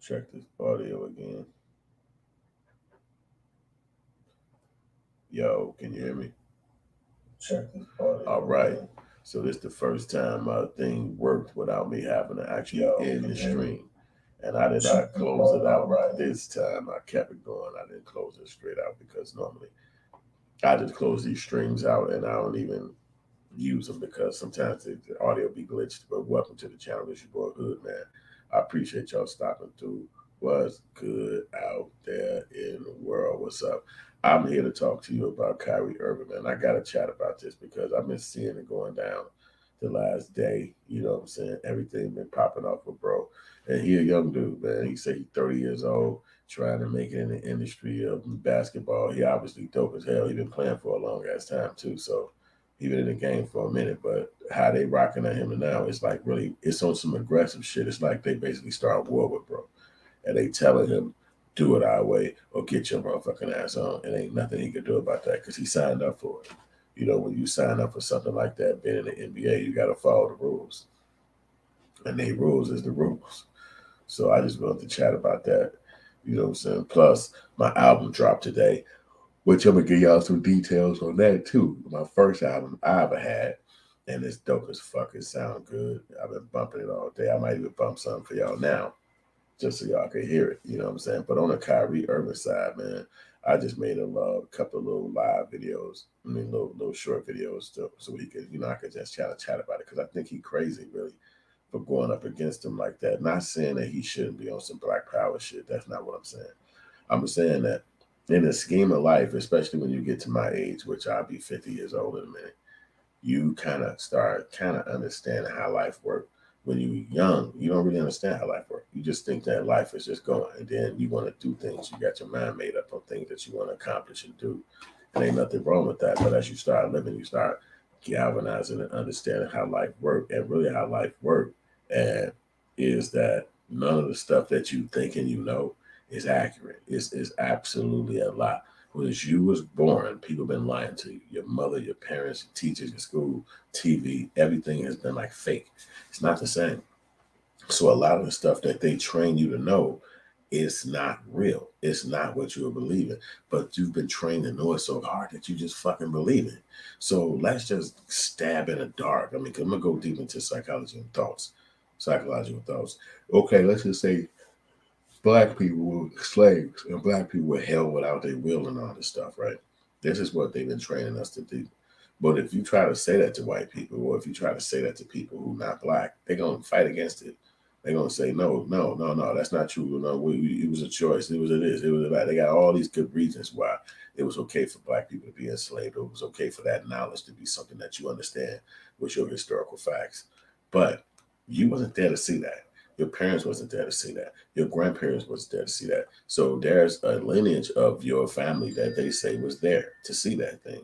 Check this audio again. Yo, can you hear me? Check this audio. All right. So this is the first time my thing worked without me having to actually end the stream. And I did not close it out right this time. I kept it going. I didn't close it straight out because normally I just close these streams out and I don't even use them because sometimes the audio be glitched. But welcome to the channel. This your boy Hood, man. I appreciate y'all stopping through. What's good out there in the world? What's up? I'm here to talk to you about Kyrie Irving, man. I got to chat about this because I've been seeing it going down the last day. You know what I'm saying? Everything been popping off with bro. And he a young dude, man. He said he's 30 years old, trying to make it in the industry of basketball. He obviously dope as hell. He been playing for a long ass time too. So he been in the game for a minute. But how they rocking at him now, it's like really, it's on some aggressive shit. It's like they basically start war with bro. And they telling him, do it our way or get your motherfucking ass on. And ain't nothing he could do about that because he signed up for it. You know, when you sign up for something like that, being in the NBA, you got to follow the rules. And the rules is the rules. So I just wanted to chat about that. You know what I'm saying? Plus, my album dropped today, which I'm going to give y'all some details on that too. My first album I ever had. And it's dope as fuck. It sound good. I've been bumping it all day. I might even bump something for y'all now just so y'all can hear it. You know what I'm saying? But on the Kyrie Irving side, man, I just made a couple of little live videos. I mean, little short videos so he could, I could just chat about it because I think he crazy really for going up against him like that. Not saying that he shouldn't be on some Black Power shit. That's not what I'm saying. I'm saying that in the scheme of life, especially when you get to my age, which I'll be 50 years old in a minute, you start understanding how life works. When you're young, you don't really understand how life works. You just think that life is just going, and then you want to do things. You got your mind made up on things that you want to accomplish and do. And ain't nothing wrong with that. But as you start living, you start galvanizing and understanding how life works. And really how life works and is that none of the stuff that you think and you know is accurate. It's absolutely a lie. When you was born, people been lying to you. Your mother, your parents, your teachers, your school, TV, everything has been like fake. It's not the same. So a lot of the stuff that they train you to know is not real. It's not what you're believing. But you've been trained to know it so hard that you just fucking believe it. So let's just stab in the dark. I mean, I'm gonna go deep into psychological thoughts. Okay, let's just say Black people were slaves and Black people were held without their will and all this stuff, right? This is what they've been training us to do. But if you try to say that to white people, or if you try to say that to people who are not Black, they're going to fight against it. They're going to say, no, that's not true. No, it was a choice. It was it was a that. They got all these good reasons why it was okay for Black people to be enslaved. It was okay for that knowledge to be something that you understand with your historical facts. But you wasn't there to see that. Your parents wasn't there to see that. Your grandparents wasn't there to see that. So there's a lineage of your family that they say was there to see that thing.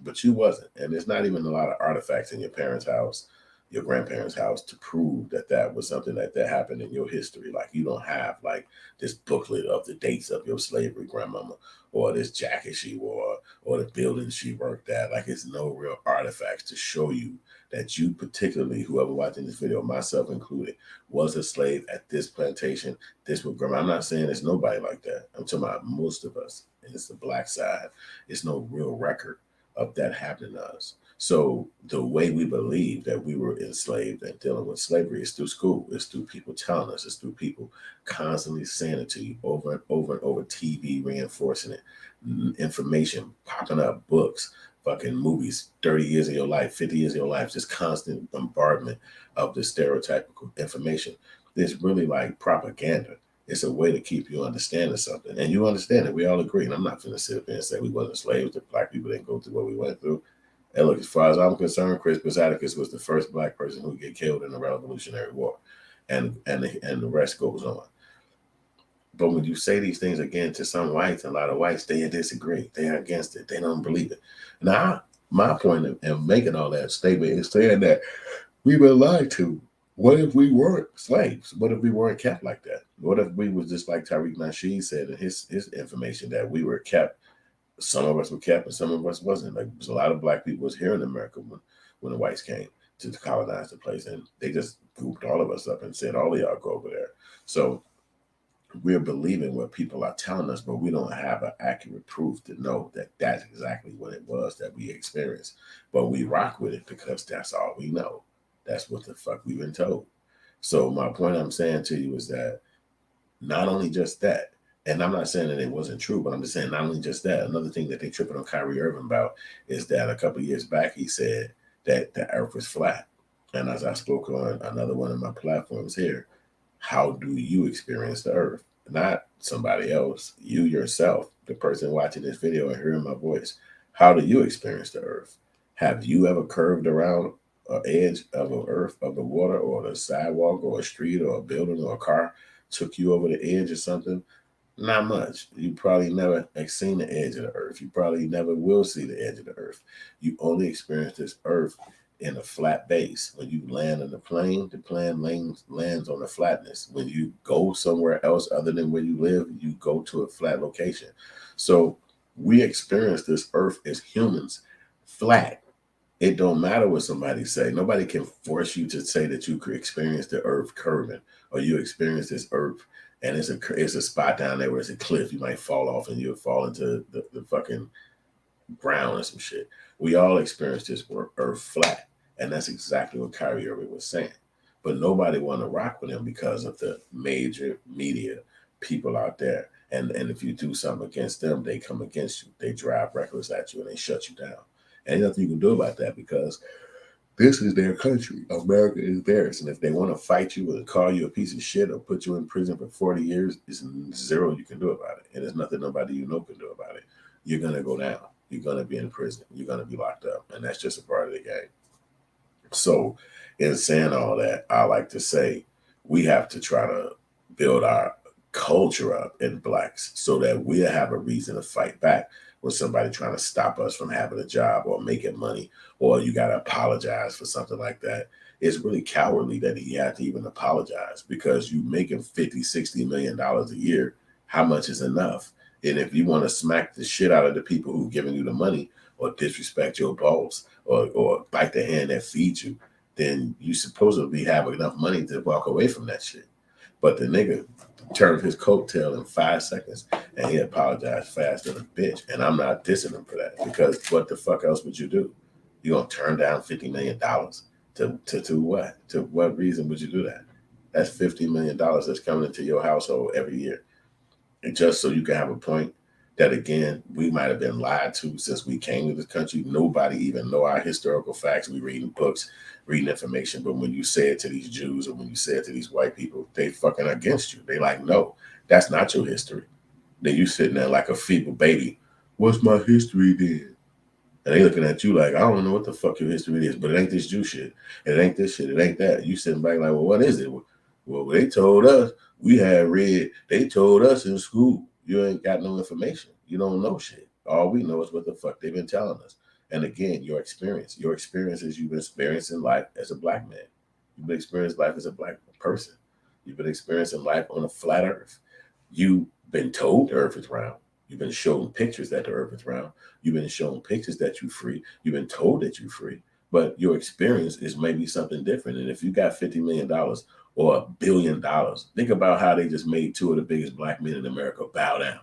But you wasn't. And there's not even a lot of artifacts in your parents' house, your grandparents' house to prove that that was something that happened in your history. Like you don't have like this booklet of the dates of your slavery grandmama or this jacket she wore or the building she worked at. Like it's no real artifacts to show you that you particularly, whoever watching this video, myself included, was a slave at this plantation. This was grandma. I'm not saying there's nobody like that. I'm talking about most of us. And it's the Black side. It's no real record of that happening to us. So the way we believe that we were enslaved and dealing with slavery is through school. It's through people telling us. It's through people constantly saying it to you over and over and over. TV reinforcing it, information popping up, books, fucking movies, 30 years of your life, 50 years of your life, just constant bombardment of the stereotypical information. It's really like propaganda. It's a way to keep you understanding something. And you understand it. We all agree. And I'm not going to sit up there and say we wasn't slaves, that black people didn't go through what we went through. And look, as far as I'm concerned, Crispus Attuckus was the first black person who get killed in the Revolutionary War. And the rest goes on. But when you say these things again to some whites, a lot of whites, they disagree. They are against it. They don't believe it. Now, my point in making all that statement is saying that we were lied to. What if we weren't slaves? What if we weren't kept like that? What if we was just like Tariq Nasheed said in his information, that we were kept? Some of us were kept and some of us wasn't. Like, there's a lot of black people was here in America when the whites came to colonize the place, and they just grouped all of us up and said, all of y'all go over there. So we're believing what people are telling us, but we don't have an accurate proof to know that that's exactly what it was that we experienced. But we rock with it because that's all we know. That's what the fuck we've been told. So my point I'm saying to you is that not only just that, and I'm not saying that it wasn't true, but I'm just saying not only just that, another thing that they tripping on Kyrie Irving about is that a couple of years back he said that the earth was flat. And as I spoke on another one of my platforms here, how do you experience the earth? Not somebody else, you yourself, the person watching this video and hearing my voice. How do you experience the earth? Have you ever curved around an edge of the earth, of the water, or the sidewalk, or a street, or a building, or a car took you over the edge or something? Not much. You probably never seen the edge of the earth. You probably never will see the edge of the earth. You only experience this earth in a flat base. When you land in the plane lands on a flatness. When you go somewhere else other than where you live, you go to a flat location. So we experience this earth as humans flat. It don't matter what somebody say. Nobody can force you to say that you could experience the earth curving, or you experience this earth and it's a spot down there where it's a cliff. You might fall off and you'll fall into the fucking ground or some shit. We all experience this earth flat. And that's exactly what Kyrie Irving was saying. But nobody want to rock with him because of the major media people out there. And if you do something against them, they come against you. They drive reckless at you and they shut you down. And there's nothing you can do about that because this is their country. America is theirs. And if they want to fight you and call you a piece of shit or put you in prison for 40 years, there's zero you can do about it. And there's nothing nobody you know can do about it. You're going to go down. You're going to be in prison. You're going to be locked up. And that's just a part of the game. So in saying all that, I like to say we have to try to build our culture up in blacks so that we have a reason to fight back when somebody trying to stop us from having a job or making money, or you got to apologize for something like that. It's really cowardly that he had to even apologize, because you making 50, $60 million a year. How much is enough? And if you want to smack the shit out of the people who giving you the money, or disrespect your boss, or bite the hand that feeds you, then you supposedly have enough money to walk away from that shit. But the nigga turned his coattail in 5 seconds and he apologized fast as a bitch. And I'm not dissing him for that, because what the fuck else would you do? You gonna turn down $50 million to what? To what reason would you do that? That's $50 million that's coming into your household every year. And just so you can have a point that, again, we might have been lied to since we came to this country. Nobody even know our historical facts. We reading books, reading information. But when you say it to these Jews or when you say it to these white people, they fucking against you. They like, no, that's not your history. Then you sitting there like a feeble baby. What's my history then? And they looking at you like, I don't know what the fuck your history is, but it ain't this Jew shit. It ain't this shit. It ain't that. You sitting back like, well, what is it? Well, they told us, we had read, they told us in school. You ain't got no information. You don't know shit. All we know is what the fuck they've been telling us. And again, your experience is you've been experiencing life as a black man. You've been experiencing life as a black person. You've been experiencing life on a flat earth. You've been told the earth is round. You've been shown pictures that the earth is round. You've been shown pictures that you're free. You've been told that you're free. But your experience is maybe something different. And if you got $50 million or $1 billion, think about how they just made two of the biggest black men in America bow down.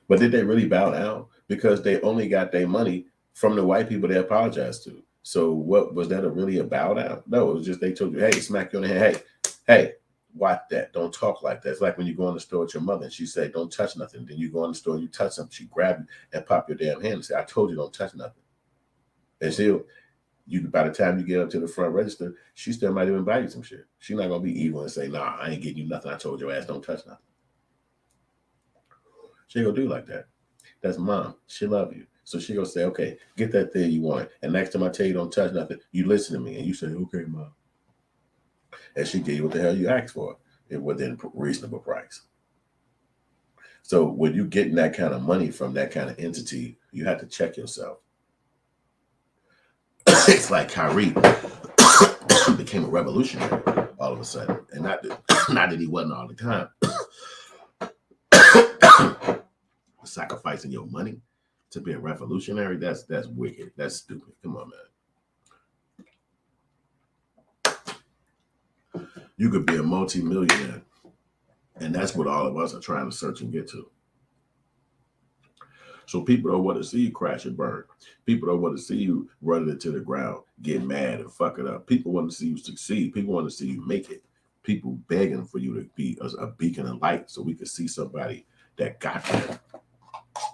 But did they really bow down? because they only got their money from the white people they apologized to. So what was that really about? No, it was just they told you, hey, smack you on the head. Hey, watch that. Don't talk like that. It's like when you go in the store with your mother and she said, don't touch nothing. Then you go in the store and you touch something. She grab you and pop your damn hand and say, I told you don't touch nothing. And by the time you get up to the front register, she still might even buy you some shit. She's not going to be evil and say, nah, I ain't getting you nothing. I told your ass don't touch nothing. She ain't going to do like that. That's mom. She love you. So she gonna say, okay, get that thing you want. And next time I tell you don't touch nothing, you listen to me. And you say, okay, mom. And she gave you what the hell you asked for within reasonable price. So when you getting that kind of money from that kind of entity, you have to check yourself. It's like Kyrie became a revolutionary all of a sudden. And not that he wasn't all the time. Sacrificing your money to be a revolutionary, that's wicked. That's stupid. Come on, man. You could be a multi-millionaire. And that's what all of us are trying to search and get to. So people don't want to see you crash and burn. People don't want to see you run it into the ground, get mad and fuck it up. People want to see you succeed. People want to see you make it. People begging for you to be a beacon of light so we can see somebody that got there.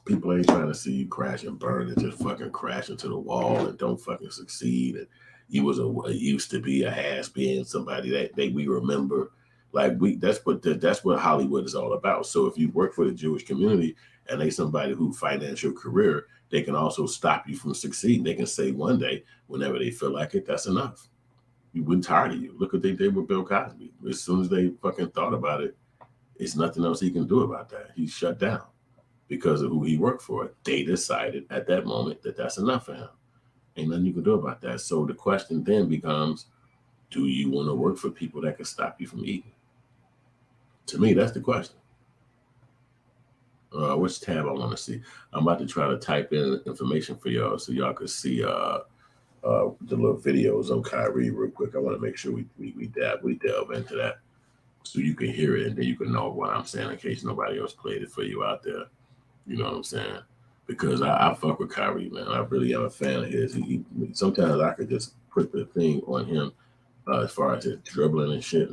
People ain't trying to see you crash and burn and just fucking crash into the wall and don't fucking succeed. And you was used to be a has-been, somebody that we remember. Like that's what Hollywood is all about. So if you work for the Jewish community and they somebody who finance your career, they can also stop you from succeeding. They can say one day, whenever they feel like it, that's enough. We're tired of you. Look what they did with Bill Cosby. As soon as they fucking thought about it, it's nothing else he can do about that. He's shut down. Because of who he worked for. They decided at that moment that that's enough for him. Ain't nothing you can do about that. So the question then becomes, do you want to work for people that can stop you from eating? To me, that's the question. Which tab I want to see? I'm about to try to type in information for y'all so y'all can see the little videos on Kyrie real quick. I want to make sure we delve into that so you can hear it and then you can know what I'm saying in case nobody else played it for you out there. You know what I'm saying? Because I fuck with Kyrie, man. I really am a fan of his. Sometimes I could just put the thing on him as far as his dribbling and shit.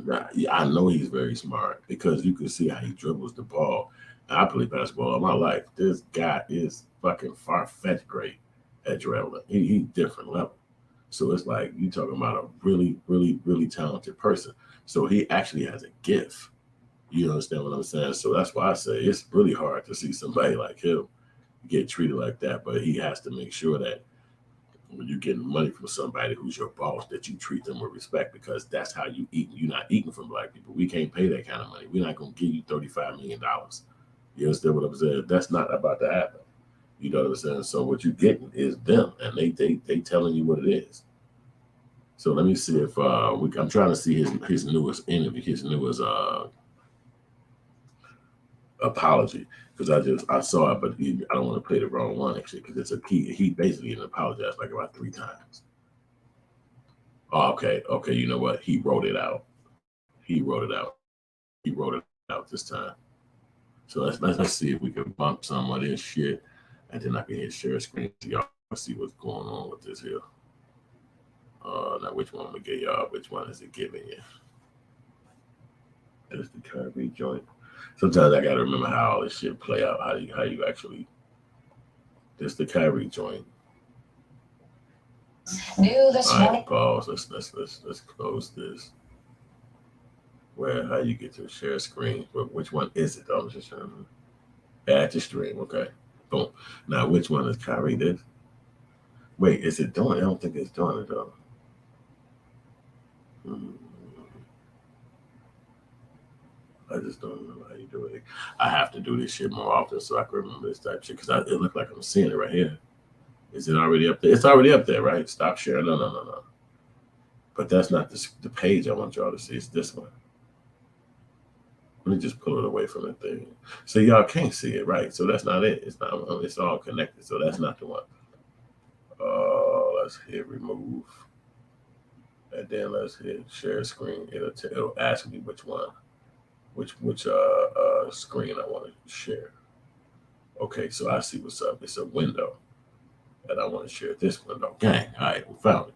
I know he's very smart because you can see how he dribbles the ball. I play basketball all my life. This guy is fucking far-fetched great at dribbling. He's different level. So it's like you talking about a really, really, really talented person. So he actually has a gift. You understand what I'm saying? So that's why I say it's really hard to see somebody like him get treated like that. But he has to make sure that when you're getting money from somebody who's your boss, that you treat them with respect because that's how you eat. You're not eating from black people. We can't pay that kind of money. We're not going to give you $35 million. You understand what I'm saying? That's not about to happen. You know what I'm saying? So what you're getting is them, and they telling you what it is. So let me see if I'm trying to see his newest interview, his newest apology, because I saw it, but I don't want to play the wrong one actually, because it's he basically apologized like about 3 times. Oh, okay, you know what? He wrote it out. He wrote it out this time. So let's see if we can bump some of this shit, and then I can hit share screen so y'all see what's going on with this here. Now which one we get y'all? Which one is it giving you? It's the Kyrie joint. Sometimes I gotta remember how all this shit play out. How you actually. This the Kyrie joint. All right, pause. Let's close this. How you get to share screen? Which one is it? I'm just trying to add to stream. Okay, boom. Now which one is Kyrie? This. Wait, is it doing? I don't think it's doing it though. I just don't know how you do it. I have to do this shit more often so I can remember this type of shit because it looked like I'm seeing it right here. Is it already up there? It's already up there, right? Stop sharing. No. But that's not the page I want y'all to see. It's this one. Let me just pull it away from the thing. So y'all can't see it, right? So that's not it. It's not. It's all connected. So that's not the one. Let's hit remove. And then let's hit share screen. It'll ask me which one. Which screen I want to share. Okay, so I see what's up. It's a window, and I want to share this window. Gang, all right, we found it.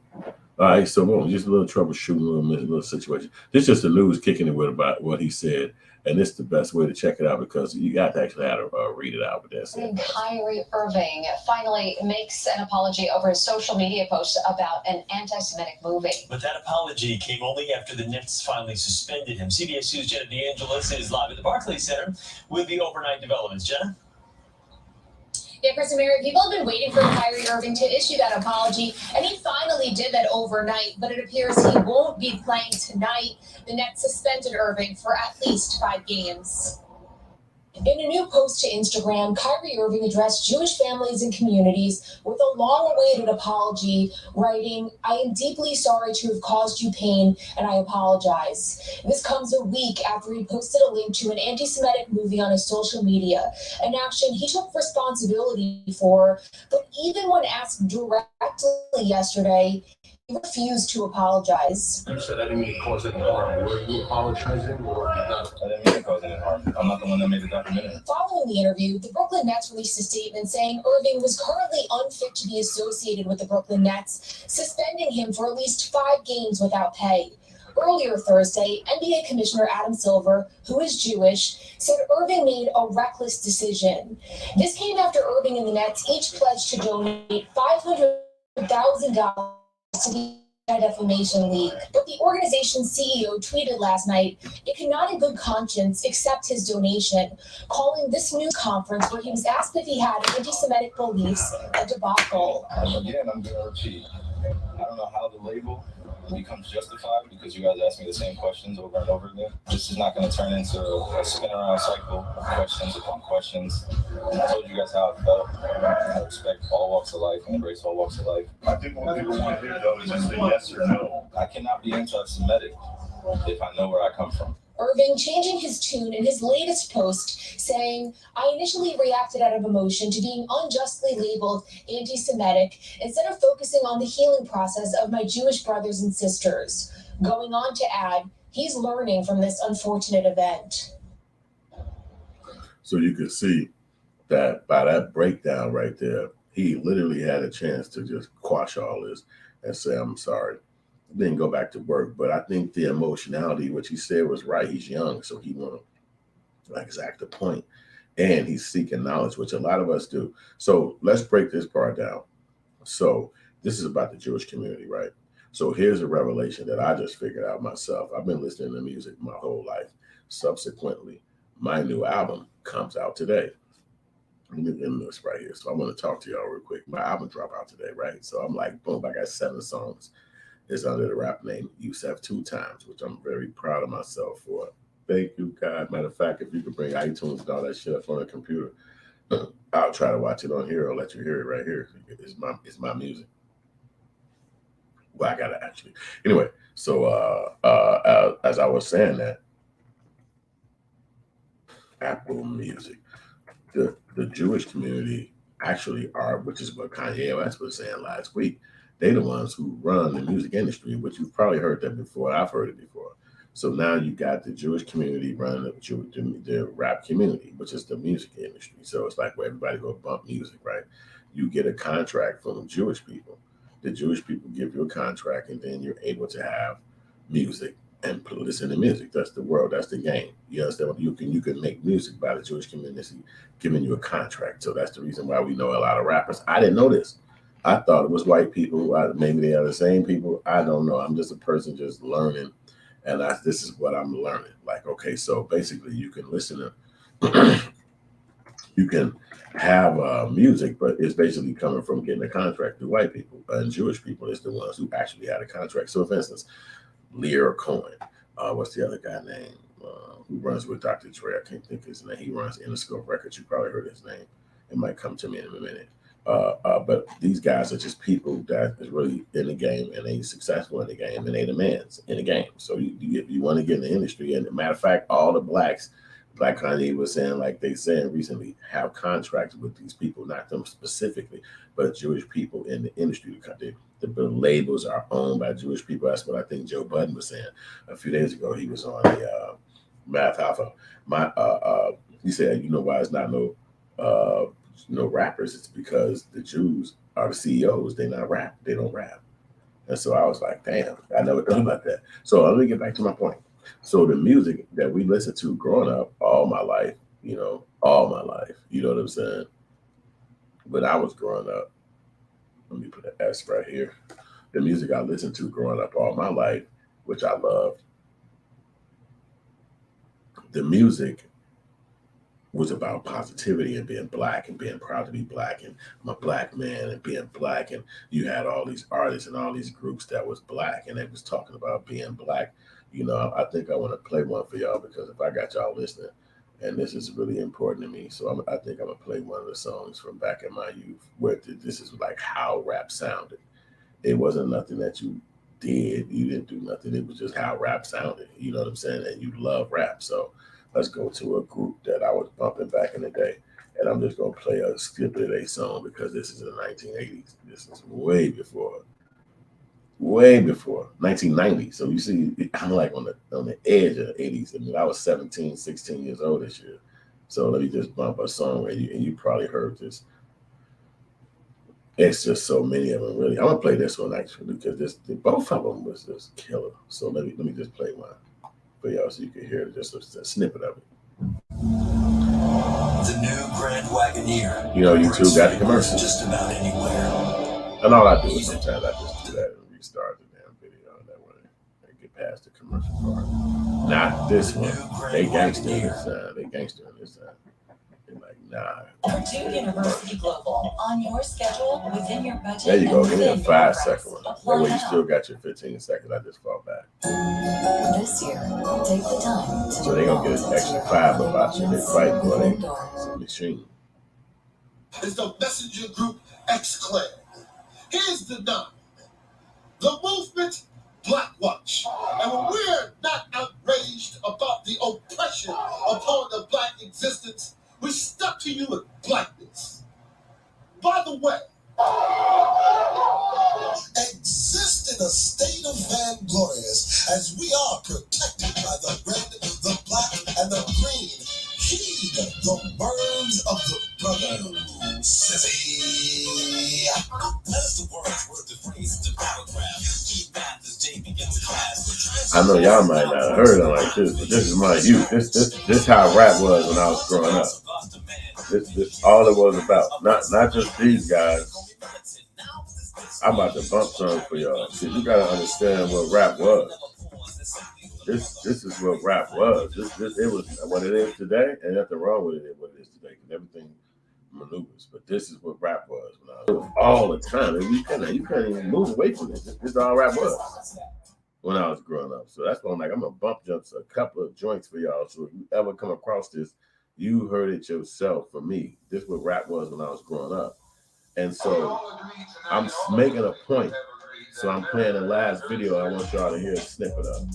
All right, so boom, just a little troubleshooting, little situation. This is just the news kicking it with about what he said, and this is the best way to check it out because you got to actually have to read it out. But that's it. Kyrie Irving finally makes an apology over his social media post about an anti-Semitic movie. But that apology came only after the Nets finally suspended him. CBS News' Jenna DeAngelis is live at the Barclays Center with the overnight developments. Jenna? Yeah, Chris and Mary, people have been waiting for Kyrie Irving to issue that apology, and he finally did that overnight, but it appears he won't be playing tonight. The Nets suspended Irving for at least 5 games. In a new post to Instagram, Kyrie Irving addressed Jewish families and communities with a long-awaited apology, writing, "I am deeply sorry to have caused you pain, and I apologize." This comes a week after he posted a link to an anti-Semitic movie on his social media, an action he took responsibility for, but even when asked directly yesterday, he refused to apologize. You said I didn't mean to cause any harm. Were you apologizing or not? I didn't mean to cause any harm. I'm not the one that made the documentary. Following the interview, the Brooklyn Nets released a statement saying Irving was currently unfit to be associated with the Brooklyn Nets, suspending him for at least 5 games without pay. Earlier Thursday, NBA Commissioner Adam Silver, who is Jewish, said Irving made a reckless decision. This came after Irving and the Nets each pledged to donate $500,000 to the Anti-Defamation League. But the organization's CEO tweeted last night it cannot in good conscience accept his donation, calling this news conference where he was asked if he had anti-Semitic beliefs a debacle. Again, I'm going to repeat. I don't know how the label becomes justified because you guys ask me the same questions over and over again. This is not going to turn into a spin around cycle of questions upon questions. I told you guys how I felt. I respect all walks of life and embrace all walks of life. I think what people want to hear though is just a yes or no. I cannot be anti-Semitic if I know where I come from. Irving changing his tune in his latest post, saying, "I initially reacted out of emotion to being unjustly labeled anti-Semitic instead of focusing on the healing process of my Jewish brothers and sisters." Going on to add, he's learning from this unfortunate event. So you can see that by that breakdown right there, he literally had a chance to just quash all this and say, "I'm sorry." Then go back to work. But I think the emotionality, which he said was right. He's young, so he want to exact the point, and he's seeking knowledge, which a lot of us do. So let's break this part down. So this is about the Jewish community, right? So here's a revelation that I just figured out myself. I've been listening to music my whole life. Subsequently, my new album comes out today. Let me end this right here. So I want to talk to y'all real quick. My album dropped out today, right? So I'm like, boom, I got 7 songs. It's under the rap name Yusef 2 Times, which I'm very proud of myself for. Thank you, God. Matter of fact, if you could bring iTunes and all that shit up on a computer, I'll try to watch it on here or let you hear it right here. It's my music. Well, I gotta actually. Anyway, so as I was saying that, Apple Music, the Jewish community actually are, which is what Kanye West was saying last week. They're the ones who run the music industry, which you've probably heard that before. I've heard it before. So now you got the Jewish community running the rap community, which is the music industry. So it's like where everybody go bump music, right? You get a contract from the Jewish people. The Jewish people give you a contract, and then you're able to have music and listen to music. That's the world. That's the game. You understand? You can make music by the Jewish community giving you a contract. So that's the reason why we know a lot of rappers. I didn't know this. I thought it was white people. Maybe they are the same people. I don't know. I'm just a person just learning, and this is what I'm learning. Like, okay, so basically, you can listen to, you can have music, but it's basically coming from getting a contract through white people, and Jewish people is the ones who actually had a contract. So, for instance, Lear Cohen, what's the other guy name who runs with Dr. Dre? I can't think of his name. He runs Interscope Records. You probably heard his name. It might come to me in a minute. But these guys are just people that is really in the game, and they successful in the game, and they the mans in the game. So if you want to get in the industry, and as a matter of fact, all the blacks, Black Kanye was saying, like they said recently, have contracts with these people, not them specifically, but Jewish people in the industry. The labels are owned by Jewish people. That's what I think Joe Budden was saying a few days ago. He was on the Math Alpha. He said, you know why it's not no no rappers, it's because the Jews are the CEOs. They not rap. They don't rap. And so I was like, damn, I never thought about that. So let me get back to my point. So the music that we listened to growing up all my life, all my life, you know what I'm saying? When I was growing up, let me put an S right here. The music I listened to growing up all my life, which I loved, the music was about positivity and being black and being proud to be black, and I'm a black man and being black. And you had all these artists and all these groups that was black and they was talking about being black. I think I want to play one for y'all because if I got y'all listening, and this is really important to me. So I think I'm gonna play one of the songs from back in my youth where this is like how rap sounded. It wasn't nothing that you did. You didn't do nothing. It was just how rap sounded. You know what I'm saying? And you love rap. So let's go to a group that I was bumping back in the day. And I'm just going to play a snippet of a song because this is in the 1980s. This is way before 1990. So you see, I'm like on the edge of the 80s. I mean, I was 17, 16 years old this year. So let me just bump a song and you probably heard this. It's just so many of them, really. I'm gonna play this one actually because both of them was just killer. So let me just play one for y'all so you can hear just a snippet of it. The new Grand Wagoneer. You two got the commercial. Just about anywhere. And all I do is sometimes I just do that and restart the damn video that way and get past the commercial part. Not this one. They gangster in this time. They gangster in this time. Like, nah. Purdue University Global on your schedule within your budget. There you go. Give me a within 5-second one. your That way you price. still got your 15 seconds. I just fall back. This year, take the time to So they're gonna get an extra 5 about you. They fight for a machine. It's the messenger group X-Clan. Here's the number. The movement Black Watch. And when we're not outraged about the oppression upon the black existence, we stuck to you with blackness. By the way, exist in a state of vainglorious as we are protected by the red, the black, and the green. Heed the words of the brother. Sissy. That is the words worth the phrase to paragraph. Keep math as Jay begins class. I know y'all might not have heard it like this, but this is my youth. This how rap was when I was growing up. This all it was about. Not just these guys. I'm about to bump something for y'all because you gotta understand what rap was. This is what rap was. It was what it is today, and nothing wrong with it. What it is today, because everything maneuvers. But this is what rap was when I was all the time. And you can't even move away from this. This is all rap was when I was growing up. So that's why I'm gonna bump jumps a couple of joints for y'all. So if you ever come across this, you heard it yourself. For me, this is what rap was when I was growing up. And so I'm making a point. So I'm playing the last video. I want y'all to hear a snippet of.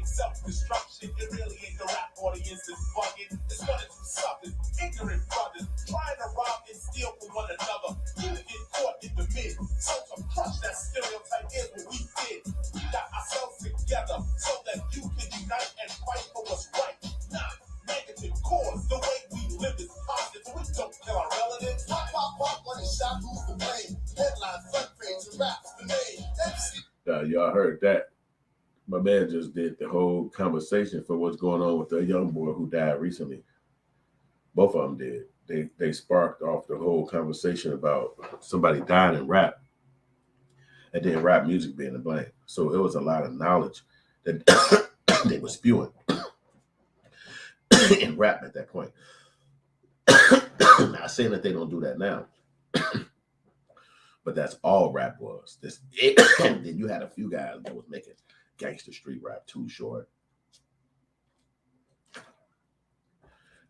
Self-destruction, it really ain't the rap audience is bugging. It's one of two suckers, ignorant brothers, trying to rob and steal from one another. You get caught in the mid, so to crush that stereotype is what we did. We got ourselves together so that you can unite and fight for what's right. Not negative cause, the way we live is positive, so we don't kill our relatives. Pop, pop, pop, money shot, who's the blame? Headline, front page, and raps the name. Y'all heard that. My man just did the whole conversation for what's going on with the young boy who died recently. Both of them did. They sparked off the whole conversation about somebody dying in rap and then rap music being to blame. So it was a lot of knowledge that they were spewing in rap at that point. Not saying that they don't do that now, but that's all rap was. And then you had a few guys that was making gangster street rap, Too Short,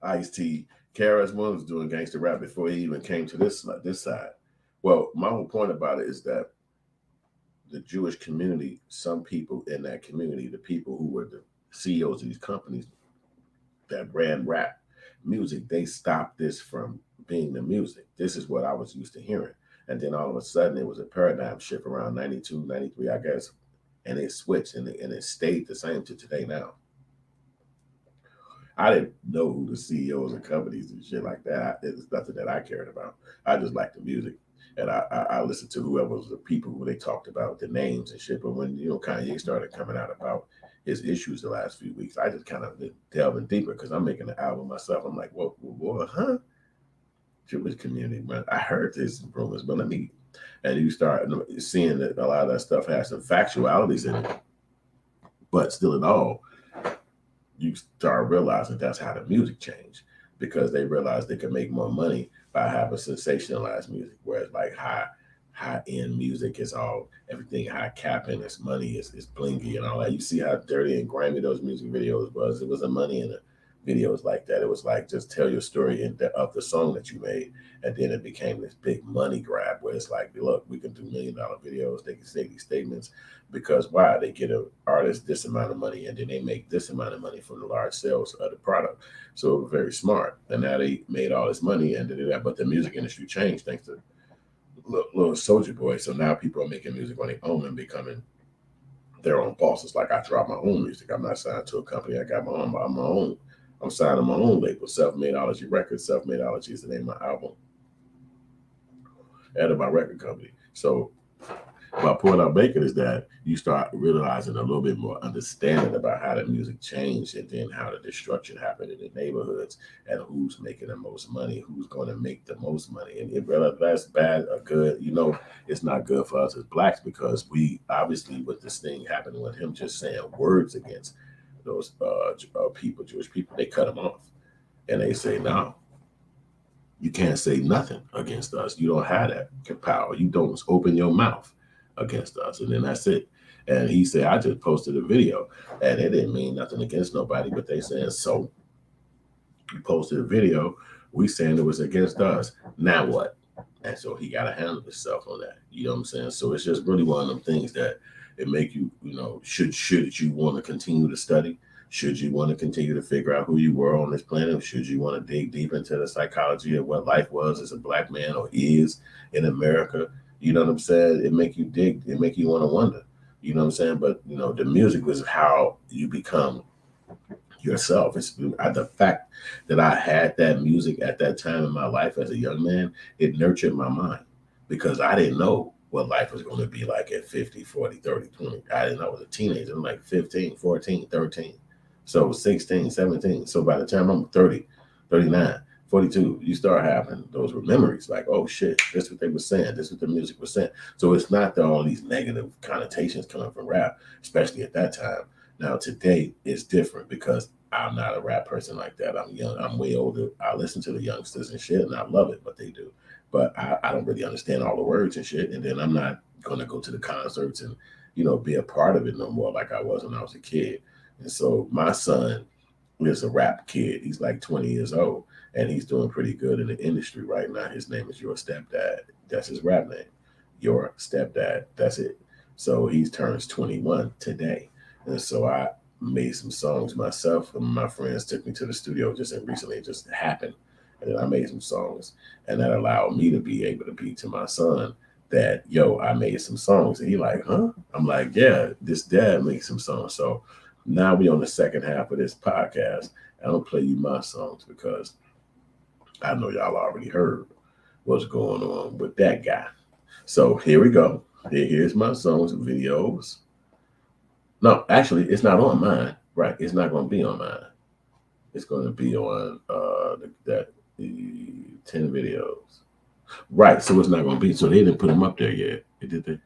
Ice-T, KRS-One was doing gangster rap before he even came to this side. Well, my whole point about it is that the Jewish community, some people in that community, the people who were the CEOs of these companies that ran rap music, they stopped this from being the music. This is what I was used to hearing. And then all of a sudden, it was a paradigm shift around 92, 93, I guess. And it switched and it stayed the same to today now. I didn't know who the CEOs of companies and shit like that. It's nothing that I cared about. I just liked the music. And I listened to whoever was the people who they talked about, the names and shit. But when, Kanye started coming out about his issues the last few weeks, I just kind of delving deeper because I'm making an album myself. I'm like, what, huh? Jewish community, man. I heard this rumors, but let me. And you start seeing that a lot of that stuff has some factualities in it. But still in all, you start realizing that's how the music changed, because they realized they could make more money by having sensationalized music, whereas like high end music is all everything high capping, it's money, it's blingy and all that. You see how dirty and grimy those music videos was. It wasn't money in the videos like that. It was like just tell your story of the song that you made, and then it became this big money grab where it's like, look, we can do $1 million videos. They can say these statements because why? They get an artist this amount of money, and then they make this amount of money from the large sales of the product. So it was very smart, and now they made all this money and did that. But the music industry changed thanks to Little Soulja Boy. So now people are making music on their own and becoming their own bosses. Like I drop my own music. I'm not signed to a company. I got my own. I'm signed on my own label, Self-Madeology Records. Self-Madeology is the name of my album and of my record company. So my point I'm making is that you start realizing a little bit more understanding about how the music changed, and then how the destruction happened in the neighborhoods, and who's making the most money, who's going to make the most money. And whether that's bad or good, it's not good for us as blacks, because we obviously, with this thing happening with him just saying words against those people, Jewish people, they cut him off. And they say, no, you can't say nothing against us. You don't have that power. You don't open your mouth against us. And then that's it. And he said, I just posted a video, and it didn't mean nothing against nobody, but they saying, so you posted a video, we saying it was against us. Now what? And so he got to handle himself on that. You know what I'm saying? So it's just really one of them things that it make you, should you want to continue to study? Should you want to continue to figure out who you were on this planet? Should you want to dig deep into the psychology of what life was as a black man, or is in America? You know what I'm saying? It make you dig. It make you want to wonder. You know what I'm saying? But, the music was how you become yourself. It's the fact that I had that music at that time in my life as a young man, it nurtured my mind, because I didn't know what life was going to be like at 50, 40, 30, 20. I didn't know. I was a teenager. I'm like 15, 14, 13. So 16, 17. So by the time I'm 30, 39, 42, you start having those memories like, oh shit, this is what they were saying. This is what the music was saying. So it's not that all these negative connotations coming from rap, especially at that time. Now today it's different, because I'm not a rap person like that. I'm young. I'm way older. I listen to the youngsters and shit, and I love it, what they do. But I don't really understand all the words and shit. And then I'm not going to go to the concerts and, be a part of it no more like I was when I was a kid. And so my son is a rap kid. He's like 20 years old, and he's doing pretty good in the industry right now. His name is Your Stepdad. That's his rap name. Your Stepdad. That's it. So he turns 21 today. And so I made some songs myself, and my friends took me to the studio recently. It just happened. And then I made some songs, and that allowed me to be able to be to my son that, I made some songs. And he like, huh? I'm like, yeah, this dad makes some songs. So now we on the second half of this podcast. I don't play you my songs because I know y'all already heard what's going on with that guy. So here we go. Here's my songs and videos. No, actually, it's not on mine. Right. It's not going to be on mine. It's going to be on the 10 videos. Right. So it's not going to be. So they didn't put them up there yet. Did they?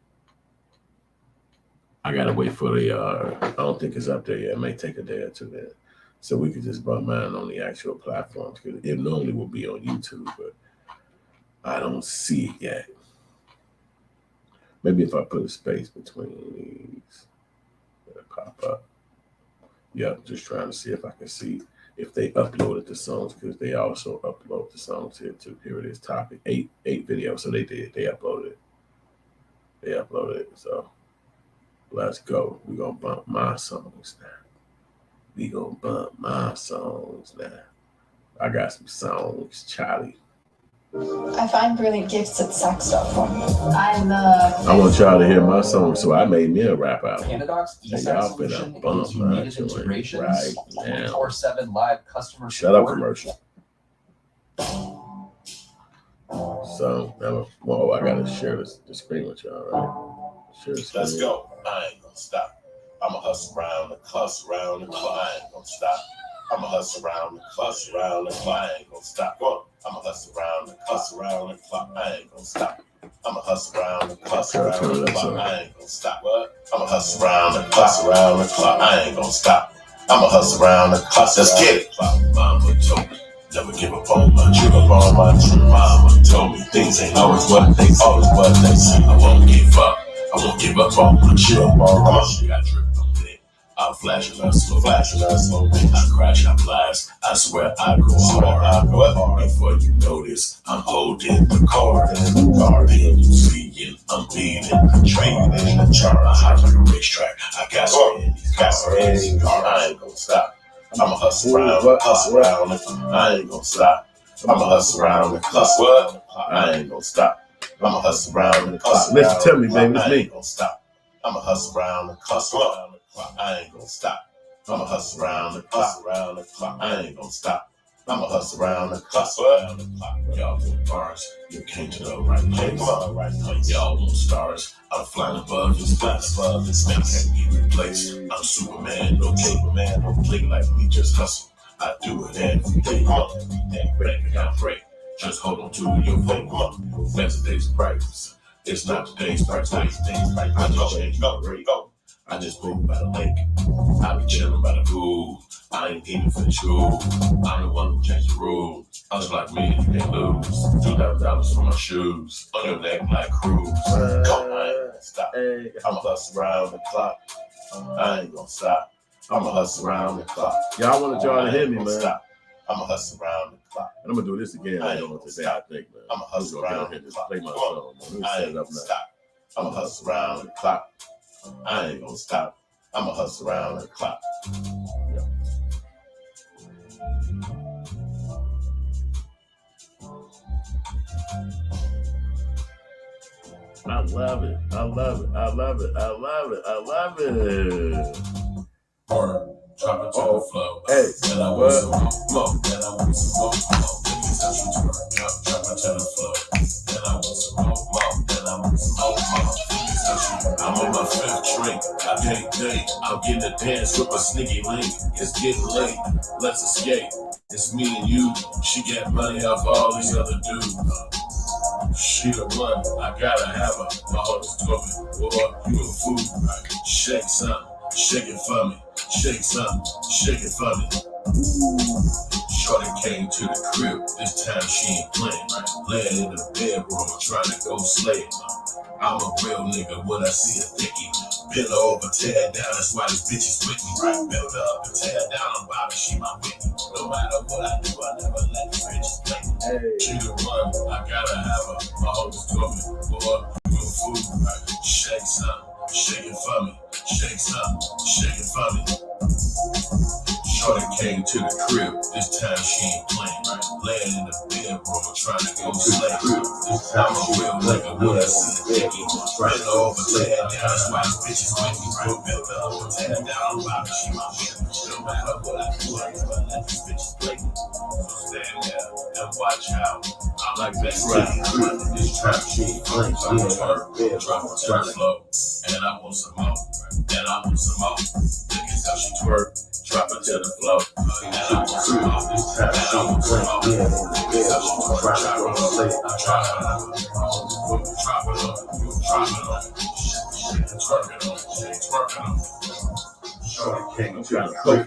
I got to wait for I don't think it's up there yet. It may take a day or two then. So we could just run mine on the actual platforms, because it normally will be on YouTube, but I don't see it yet. Maybe if I put a space between these, it'll pop up. Yeah, just trying to see if I can see if they uploaded the songs, because they also upload the songs here too. Here it is, topic 8 videos. So they did. They uploaded it. So Let's go. We're going to bump my songs now. We going to bump my songs now. I got some songs, Charlie. I find brilliant gifts at saxophone. I want y'all to hear my song, so I made me a rap album. Pandadocs And y'all finna bump my joint right now. 24/7 live customer Shut up, support. commercial. So, now, whoa, I gotta share the screen with y'all, right? Share the screen. Let's go. I ain't gonna stop. I'ma hustle around the clus around the clock. I ain't gonna stop. I'ma hustle around the clus around the clock. I ain't gonna stop. I'ma hustle around the clus around the clock. I ain't gonna stop. I'ma hustle around the clus around the clock. I ain't gonna stop. I'ma hustle around the clus around the clock. I ain't gonna stop. I'ma hustle around the clus. Let's get it. Mama told me never give up on my dream. Mama told me things ain't always what they say. I won't give up. I won't give up on my chill. Come on, she got dripped on me. I'm flashing us, I crash, I blast. I swear I go hard. Before you notice, I'm holding the card. Then you see it, I'm beating, I'm trading the chart. I hop like a racetrack. I got some cars. I ain't gonna stop. I'ma hustle around, I ain't gonna stop. I'ma hustle around the clock. What? I ain't gonna stop. I'ma hustle around the clock. Listen to me, baby, it's I me. ain't gonna stop. I'ma hustle around the clock. I ain't gonna stop. I'ma hustle around the clock. I ain't gonna stop. I'ma hustle around the clock. Y'all want bars, you came to the right place. Y'all want stars, I'm flying above this space. Man can't be replaced. I'm Superman, no Superman, no play like me, just hustle. I do it every day. Break it down, break. Just hold on to your faith. That's today's practice. It's not today's practice. I just ain't go. I just move by the lake. I be chilling by the pool. I ain't even finished school. I'm the one who changed the rules. I was like me, you can't lose. $2,000 for my shoes. On your neck like cruise. Come on, I ain't gonna stop. I'ma hustle around the clock. I ain't gonna stop. I'ma hustle around the clock. Y'all wanted y'all to hear me, man. Stop. I'ma hustle around the clock. And I'm gonna do this again later on today, I think, man. I'ma hustle around the clock. Play my song, man. Let me I set ain't it up gonna now. stop. I'ma hustle around the clock. I ain't gonna stop. I'ma hustle around the clock. I love it. I love it. I love it. I love it. I love it. Or drop it to the flow. Hey, And I want some more. And I want some more. Let me touch you to her. Drop it to the flow. And I want some more. And I want some more. I'm on my fifth drink, I can't date. I'm getting a dance with a sneaky link. It's getting late, let's escape. It's me and you, she got money off all these other dudes. She the one, I gotta have her. My heart is talking, boy, you a fool. Shake something, shake it for me. Shake something, shake it for me. Shorty came to the crib, this time she ain't playing. Laying in the bedroom, trying to go slay it. I'm a real nigga when I see a thickie. Bend over, tear down, that's why this bitch is with me. Build up and tear down, I'm Bobby, she my Whitney. No matter what I do, I never let these bitches play me. She the one, I gotta have her. My hope is coming, boy, you a fool. Shake something, shake it for me. Shake something, shake it for me. Shorty came to the crib, this time she ain't playing. Laying in the bedroom, trying to go slay. I'm a real nigga when I see a dicky. Bend over, tear down, that's why this bitch is with me. Build up and tear down, I'm Bobby, she my bitch. No matter what I do, I never let these bitches play me. So stand there and watch how I like that city. This trap, she ain't playing. I'm on her, drop it to the flow. And I want some more, and I want some more. Look at how she twerk. Drop it to the floor. And I want some more. This time she ain't playing. Look at how she twerk. Drop it on. Twerking on. Shorty came to the crib.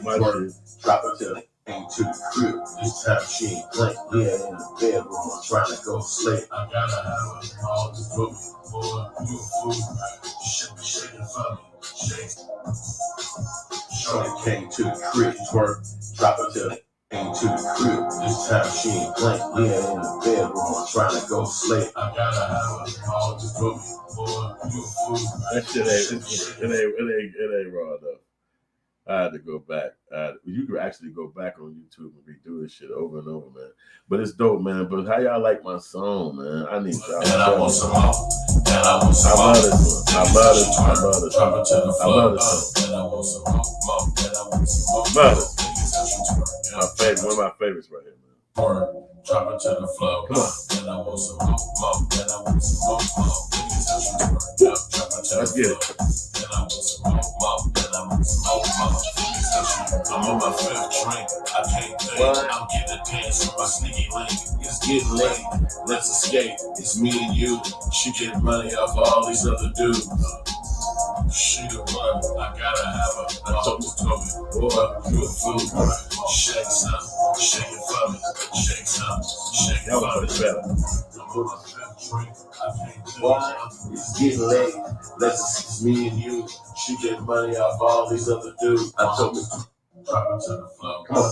Drop it to the came to the crib. This time she ain't playing. Yeah, in the bedroom, I'm trying to go slay. I gotta have her all this movie. Boy, you a fool. Shake it for me. Shake. Shorty came to the crib, twerk, drop it to the came to the crib. This time she ain't playing. Yeah, in the bedroom, I'm trying to go slay. I gotta have her all this movie. Boy, That shit ain't raw enough. I had to go back. You could actually go back on YouTube and redo this shit over and over, man. But it's dope, man. But how y'all like my song, man? I need y'all. And I want some more. And I want some I more. love this one. I love this one. I love this Drop one. it to the I floor. love this one. And I want some more. And I want some more. Love it. My favorite, one of my favorites right here, man. Drop it to the floor. Come on. And I want some more. And I want some more. Let's get it. And I want some more. And I want some more. I'm on my fifth drink. I can't think. I'm getting a dance from my sneaky link. It's getting late. Let's escape. It's me and you. She getting money off all these other dudes. She the one. I gotta have her. I told me, boy, you a fool. Shake some. Shake it for me. Shake some. Shake it That for was me. better. I'm on my fifth drink. I can't think. Why? It's getting late. It's me and you. She get money off all these other dudes. I told me. Drop it to the floor. Come on.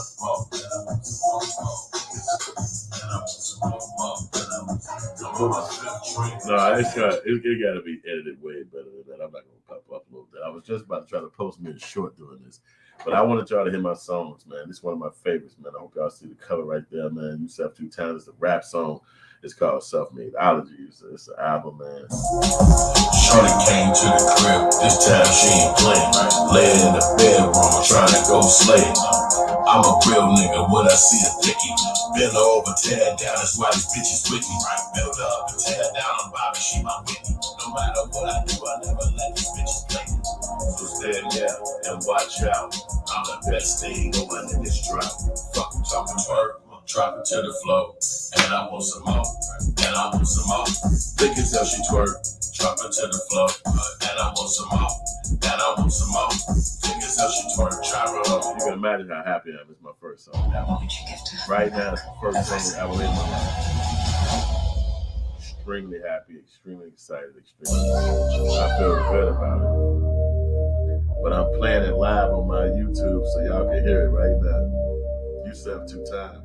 No, it gotta be edited way better than that. I'm not gonna pop up a little bit. I was just about to try to post me a short doing this, but I wanted y'all to hear my songs, man. This is one of my favorites, man. I hope y'all see the cover right there, man. Yourself 2 times. It's a rap song. It's called Selfmadeology. It's an album, man. Shorty came to the crib. This time she ain't playing. Laying in the bedroom, trying to go slay. I'm a real nigga when I see a thickie. Bend her over, tear down. That's why these bitches with me. Build her up and tear down. I'm Bobby, she my Whitney. No matter what I do, I never let these bitches play me. So stand there and watch out. I'm the best thing going in this drought. Fuck you talking to her. Drop it to the floor. And I want some more. And I want some more. Think it's how she twerk. Drop it to the floor. And I want some more. And I want some more. Think it's how she twerk. Drop it up. You can imagine how happy I am. It's my first song. Right now, it's the first song ever in my life. Extremely happy, extremely excited, I feel good about it. But I'm playing it live on my YouTube so y'all can hear it right now. You said 2 times.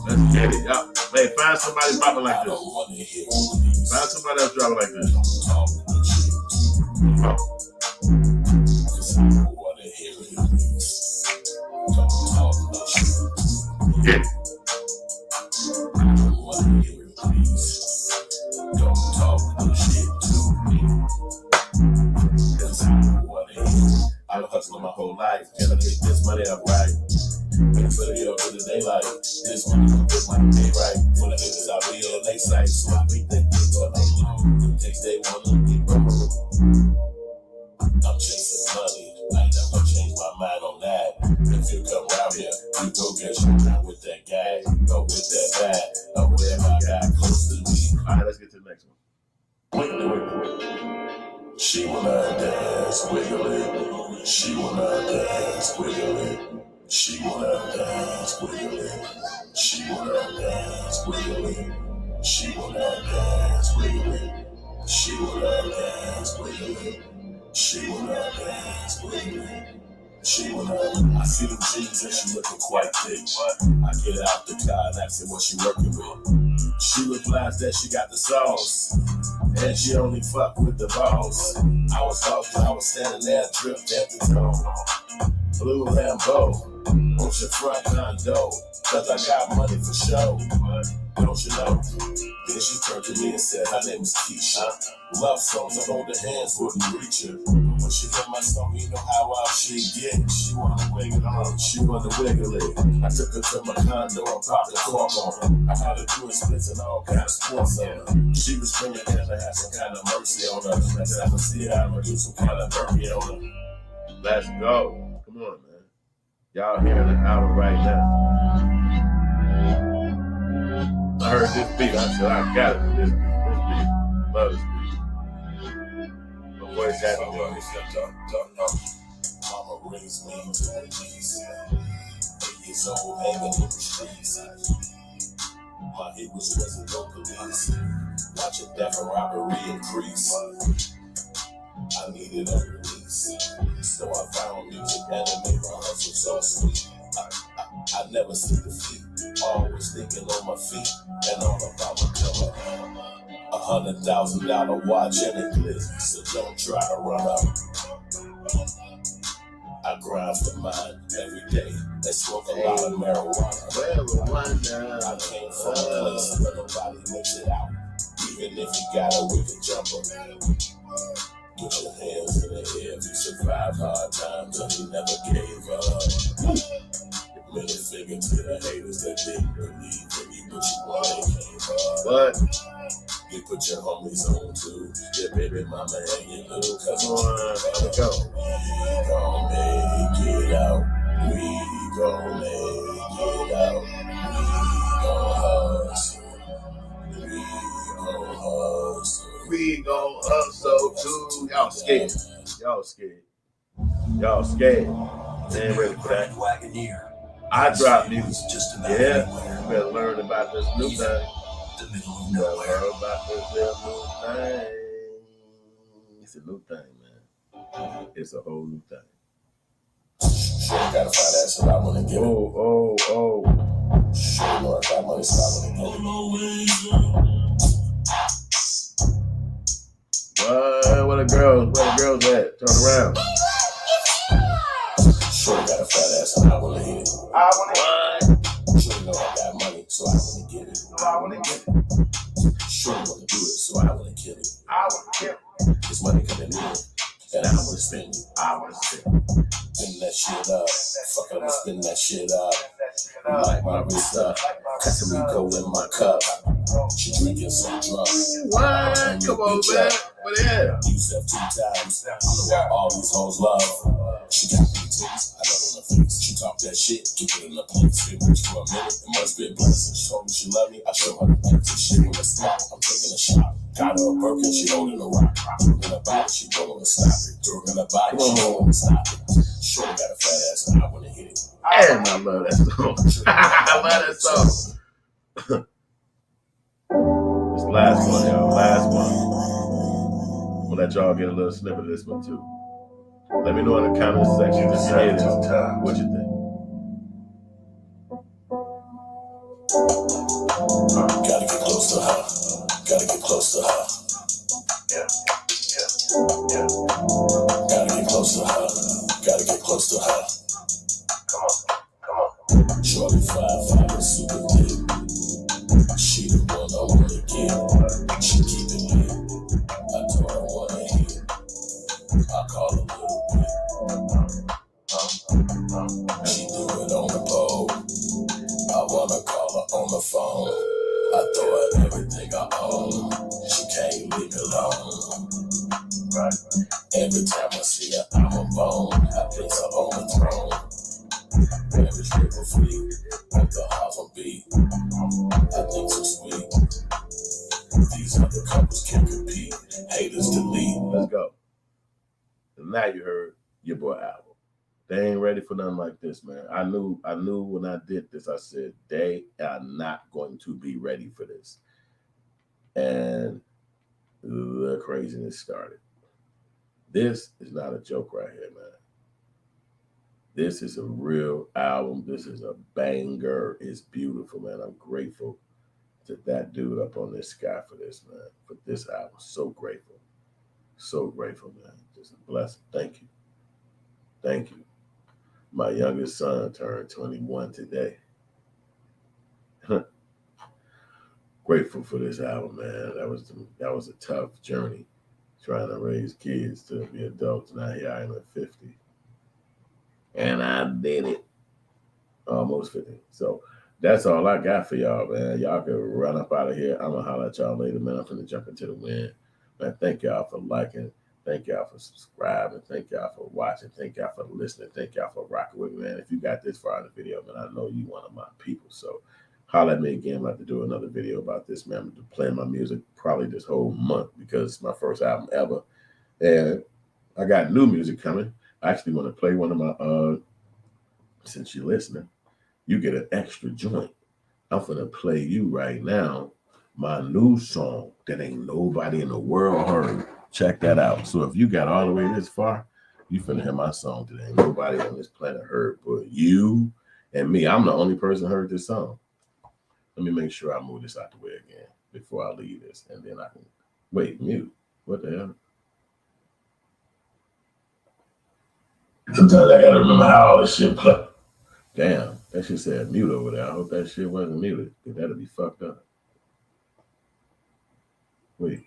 Let's get it. Y'all. Hey, find somebody dropping like this. Find somebody else dropping like this. Get it. I've been hustling my whole life. Can I make this money up right? For the girl for the daylight. This money gon' get my day right. When the niggas out be on their side, so I make that thing all day long. Takes they wanna be broke. I'm chasing money. I ain't never change my mind on that. If you come around here, you go get you down with that guy. Go with that bag. Or whatever I got close to me. Alright, let's get to the next one. She wanna dance wiggly. She wanna dance wiggly. She wanna dance wiggly. She wanna dance wiggly. She wanna dance wiggly. She wanna dance wiggly. She wanna dance wiggly. She wanna. I see them jeans and she looking quite thick. I get out the car and ask her what she working with. She replies that she got the sauce. And she only fuck with the boss. I was lost, I was standing there, dripped at the tone. Blue Lambo, what's your front condo? Cause I got money for show. Don't you know? Then she turned to me and said, her name is Keisha. Love songs, I hold her hands, wouldn't reach her. When she heard my song, you know how out she get. She wanna wiggle on, she wanna wiggle it. I took her to my condo and popped the cork on her. I had her doing splits and all kind of sports on her. She was screaming and I had some kind of mercy on her. Next time I see her, I'ma do some kind of burpee on her. Let's go. Come on, man. Y'all hearing the album right now. I heard this beat. I said, I got it. This beat. Love this beat. My voice happy. Mama raised me to the G's. years old, hanging in the streets. My heroes wasn't no police. Watching death and robbery increase. I needed a release, so I found music and it made my hustle so sweet. I never see defeat, always thinking on my feet and all about my pillow. $100,000 watch and it glitz, so don't try to run up. I grind for mine every day and smoke a lot of marijuana. I came from a place where nobody makes it out, even if you got a wicked jumper. Put your hands in the air if you survived hard times and you never gave up. Middle finger to the haters that didn't believe in you, but you ain't came up. What? You put your homies on too, your baby mama and your little cousin. Let's go. We gon' make it out. We gon' make it out. We gon' hustle. We gon' hustle. We gon' hustle too. Y'all scared. Y'all scared. Y'all scared. They ain't ready for that. I drop music. Yeah. You better learn about this new thing. You better learn about this new thing. It's a new thing, man. It's a whole new thing. Sure, you gotta find that so I wanna get it. Oh. Sure, you know I got money, so I wanna get it. Where the girls at? Turn around. Sure, you got a fat ass and I wanna hit it. I wanna hit it. Sure, you know I got money, so I wanna get it. Sure, you wanna do it, so I wanna kill it. This money coming in, and I wanna spend it. Spin that shit up. Fuck it, I'ma spin that shit up. Light my wrist up. Casarico in my cup. She drinking some drugs. What? Come on, man. What is that? You said 2 times. I know what all these hoes love. She got me titties, I know on her face. She talk that shit, keep it in the place. Been rich for a minute, it must be a blessing. She told me she love me, I show her the empty shit with a smile. I'm taking a shot. Got her a Birkin, she holding a rock. Threw in her body, she don't wanna stop it. Threw in her body, she don't wanna stop it. Shorty got a fat ass and I wanna hit it. Damn, I love that song. I love that song. This last one, y'all. Last one. We'll let y'all get a little snippet of this one too. Let me know in the comment section if you hear this. What you think? Gotta get close to her. Gotta get close to her. Yeah. Gotta get close to her. Gotta get close to her. Come on. Shorty 5'5" and super thick. She the one I wanna get. She keep it lit. I told her I wanna hit. I call her little bit. She do it on the pole. I wanna call her on the phone. I throw her everything I own. She can't leave me alone. Right. Every time I see her, I'm a bone. I place her on the throne. Every triple free, put the house on beat. I think so sweet. These other couples can't compete. Haters delete. Let's go. And now you heard your boy Album. They ain't ready for nothing like this, man. I knew when I did this, I said, they are not going to be ready for this. And the craziness started. This is not a joke right here, man. This is a real album. This is a banger. It's beautiful, man. I'm grateful to that dude up on this sky for this, man. For this album. So grateful. So grateful, man. Just a blessing. Thank you. Thank you. My youngest son turned 21 today. Grateful for this album, man. That was a tough journey, trying to raise kids to be adults. Now here I am at 50. And I did it. Almost 50. So that's all I got for y'all, man. Y'all can run up out of here. I'm going to holler at y'all later, man. I'm going to jump into the wind. Man, thank y'all for liking. Thank y'all for subscribing. Thank y'all for watching. Thank y'all for listening. Thank y'all for rocking with me, man. If you got this far in the video, man, I know you one of my people. So holler at me again. I'm about to do another video about this, man. I'm going to be playing my music probably this whole month because it's my first album ever. And I got new music coming. I actually want to play one of my, since you're listening, you get an extra joint. I'm finna play you right now my new song that ain't nobody in the world heard. Check that out. So if you got all the way this far, you finna hear my song that ain't nobody on this planet heard but you and me. I'm the only person heard this song. Let me make sure I move this out the way again before I leave this, and then I can wait, mute. What the hell? Sometimes I gotta remember how all this shit play. Damn, that shit said mute over there. I hope that shit wasn't muted, because that'll be fucked up. Wait.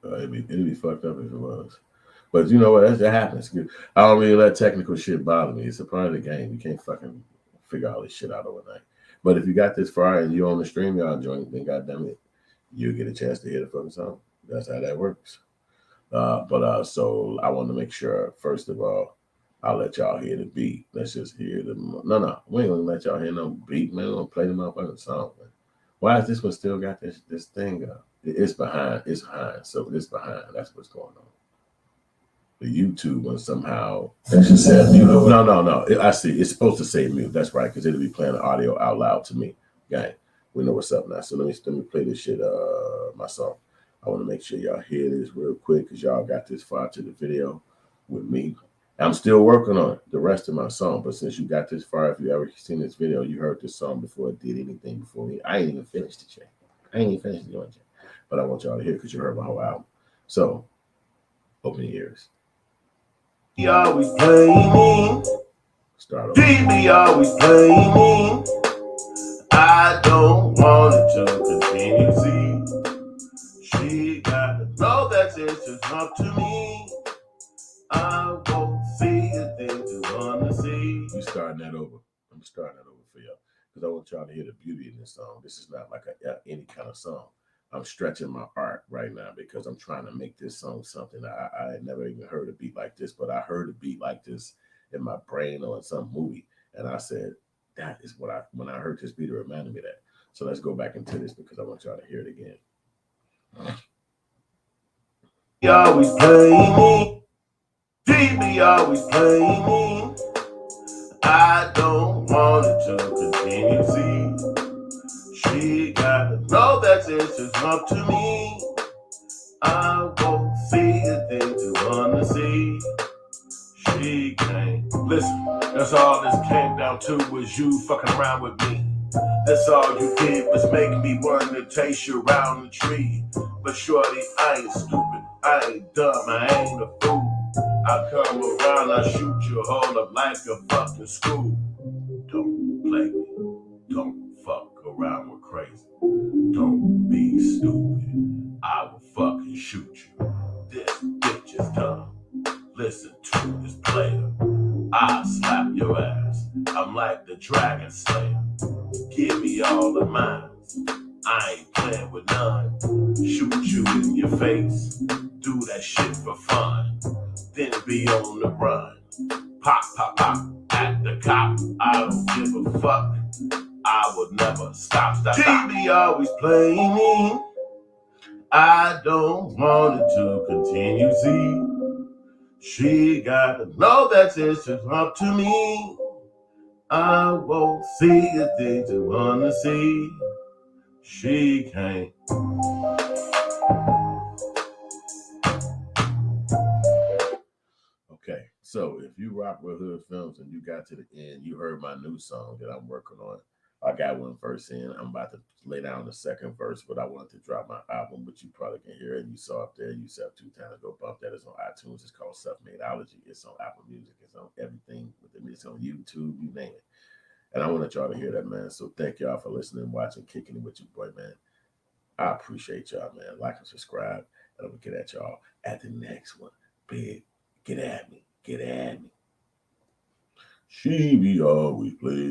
It'd be fucked up if it was. But you know what? That happens. I don't really let technical shit bother me. It's a part of the game. You can't fucking figure all this shit out overnight. But if you got this far and you're on the stream, y'all joint, then goddamn it, you'll get a chance to hear the fucking song. That's how that works. So I want to make sure, first of all, I'll let y'all hear the beat. Let's just hear the. No, we ain't gonna let y'all hear no beat, man. We're gonna play the motherfucking song, man. Why is this one still got this thing up? It's behind. So it's behind. That's what's going on. The YouTube one somehow. It just said mute. No. I see. It's supposed to say mute. That's right, because it'll be playing the audio out loud to me. Gang, we know what's up now. So let me play this shit. My song. I want to make sure y'all hear this real quick, because y'all got this far to the video with me. I'm still working on the rest of my song, but since you got this far, if you ever seen this video, you heard this song before it did anything before me. I ain't even finished it yet. I ain't even finished doing it yet. But I want y'all to hear, because you heard my whole album. So, open your ears. He always playing me. Start over. He always playing me. I don't want it to continue. See, she got to know that it's just up to me. I won't see a thing to wanna see. You starting that over. I'm starting that over for y'all, because I want y'all to hear the beauty in this song. This is not like any kind of song. I'm stretching my art right now, because I'm trying to make this song something. I had never even heard a beat like this, but I heard a beat like this in my brain or in some movie, and I said, that is what when I heard this beat, it reminded me of that. So let's go back into this, because I want y'all to hear it again. He always playing me. He always playing me. I don't want it to continue. See, she got to know that it's just up to me. I won't see a thing to wanna see. She can't. Listen, that's all this came down to, was you fucking around with me. That's all you did was make me want to taste you around the tree. But shorty, I ain't stupid, I ain't dumb, I ain't a fool. I come around, I shoot you all up like a fucking school. Don't play me, don't fuck around with crazy. Don't be stupid, I will fucking shoot you. This bitch is dumb, listen to this player. I'll slap your ass, I'm like the Dragon Slayer. Give me all the mines, I ain't playing with none. Shoot you in your face, do that shit for fun. Then be on the run. Pop, pop, pop, at the cop. I don't give a fuck, I would never stop. TV always playing me. I don't want it to continue, see. She gotta know that it's just up to me. I won't see a thing to wanna see. She can't. Okay, so if you rock with Hoodfilms and you got to the end, you heard my new song that I'm working on. I got one verse in. I'm about to lay down the second verse, but I wanted to drop my album, but you probably can hear it. You saw up there. You said 2 times. Go bump that. It's on iTunes. It's called Self-Madeology. It's on Apple Music. It's on everything. It's on YouTube. You name it. And I want y'all to hear that, man. So thank y'all for listening, watching, kicking it with your boy, man. I appreciate y'all, man. Like and subscribe. And I'm going to get at y'all at the next one. Big. Get at me. Get at me. She be always plays.